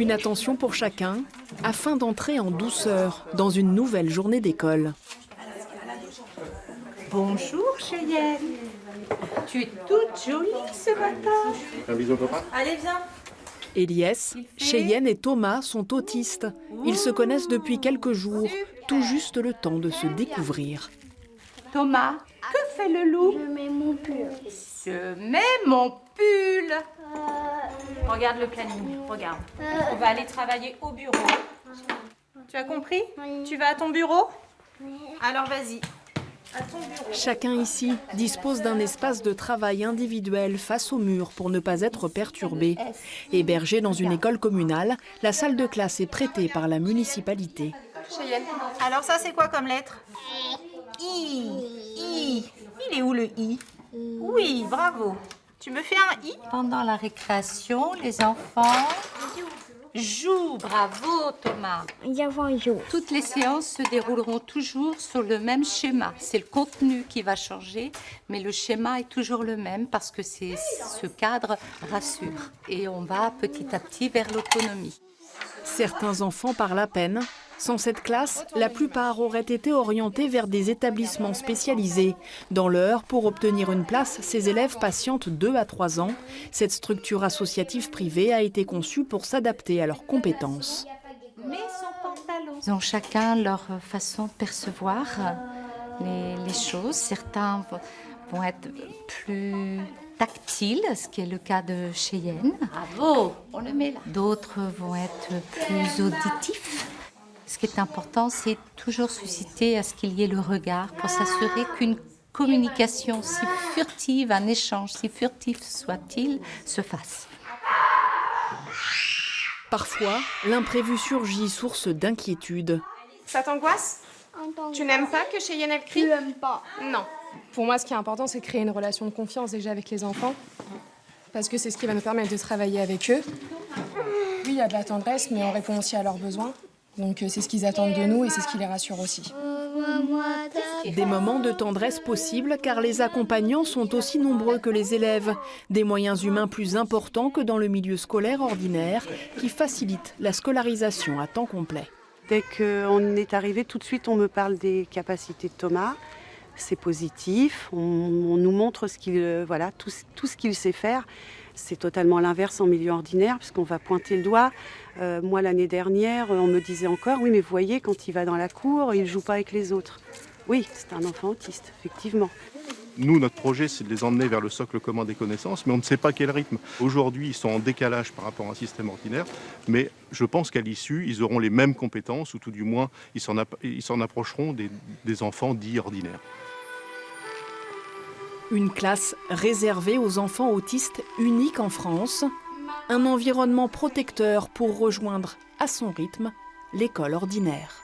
Une attention pour chacun, afin d'entrer en douceur dans une nouvelle journée d'école. Bonjour Cheyenne. Tu es toute jolie ce matin. Un bisou papa. Allez, viens. Eliès, Cheyenne et Thomas sont autistes. Ils se connaissent depuis quelques jours, tout juste le temps de se découvrir. Thomas, que fait le loup? Je mets mon pull. Je mets mon pull. Regarde le planning, regarde. On va aller travailler au bureau. Tu as compris? Oui. Tu vas à ton bureau? Alors vas-y. À ton bureau. Chacun ici dispose d'un espace de travail individuel face au mur pour ne pas être perturbé. Hébergé dans une école communale, la salle de classe est prêtée par la municipalité. Cheyenne. Alors ça c'est quoi comme lettre? I. I. Il est où le I? Oui, bravo. Tu me fais un I? Pendant la récréation, les enfants jouent. Bravo Thomas. Il y a un jour. Toutes les séances se dérouleront toujours sur le même schéma. C'est le contenu qui va changer, mais le schéma est toujours le même parce que ce cadre rassure. Et on va petit à petit vers l'autonomie. Certains enfants parlent à peine. Sans cette classe, la plupart auraient été orientés vers des établissements spécialisés. Dans l'heure, pour obtenir une place, ces élèves patientent 2 à 3 ans. Cette structure associative privée a été conçue pour s'adapter à leurs compétences. Ils ont chacun leur façon de percevoir les choses. Certains vont être plus tactiles, ce qui est le cas de Cheyenne. Bravo, on le met là. D'autres vont être plus auditifs. Ce qui est important, c'est toujours susciter à ce qu'il y ait le regard pour s'assurer qu'une communication, si furtive, un échange, si furtif soit-il, se fasse. Parfois, l'imprévu surgit, source d'inquiétude. Ça t'angoisse? Tu n'aimes pas que Cheyenne elle crie? Je n'aime pas. Non. Pour moi, ce qui est important, c'est de créer une relation de confiance déjà avec les enfants. Parce que c'est ce qui va nous permettre de travailler avec eux. Oui, il y a de la tendresse, mais on répond aussi à leurs besoins. Donc c'est ce qu'ils attendent de nous et c'est ce qui les rassure aussi. Des moments de tendresse possibles car les accompagnants sont aussi nombreux que les élèves. Des moyens humains plus importants que dans le milieu scolaire ordinaire qui facilitent la scolarisation à temps complet. Dès qu'on est arrivé, tout de suite on me parle des capacités de Thomas. C'est positif, on nous montre tout ce qu'il sait faire. C'est totalement l'inverse en milieu ordinaire, puisqu'on va pointer le doigt. Moi, l'année dernière, on me disait encore, oui, mais vous voyez, quand il va dans la cour, il ne joue pas avec les autres. Oui, c'est un enfant autiste, effectivement. Nous, notre projet, c'est de les emmener vers le socle commun des connaissances, mais on ne sait pas quel rythme. Aujourd'hui, ils sont en décalage par rapport à un système ordinaire, mais je pense qu'à l'issue, ils auront les mêmes compétences, ou tout du moins, ils s'en approcheront des enfants dits ordinaires. Une classe réservée aux enfants autistes unique en France. Un environnement protecteur pour rejoindre à son rythme l'école ordinaire.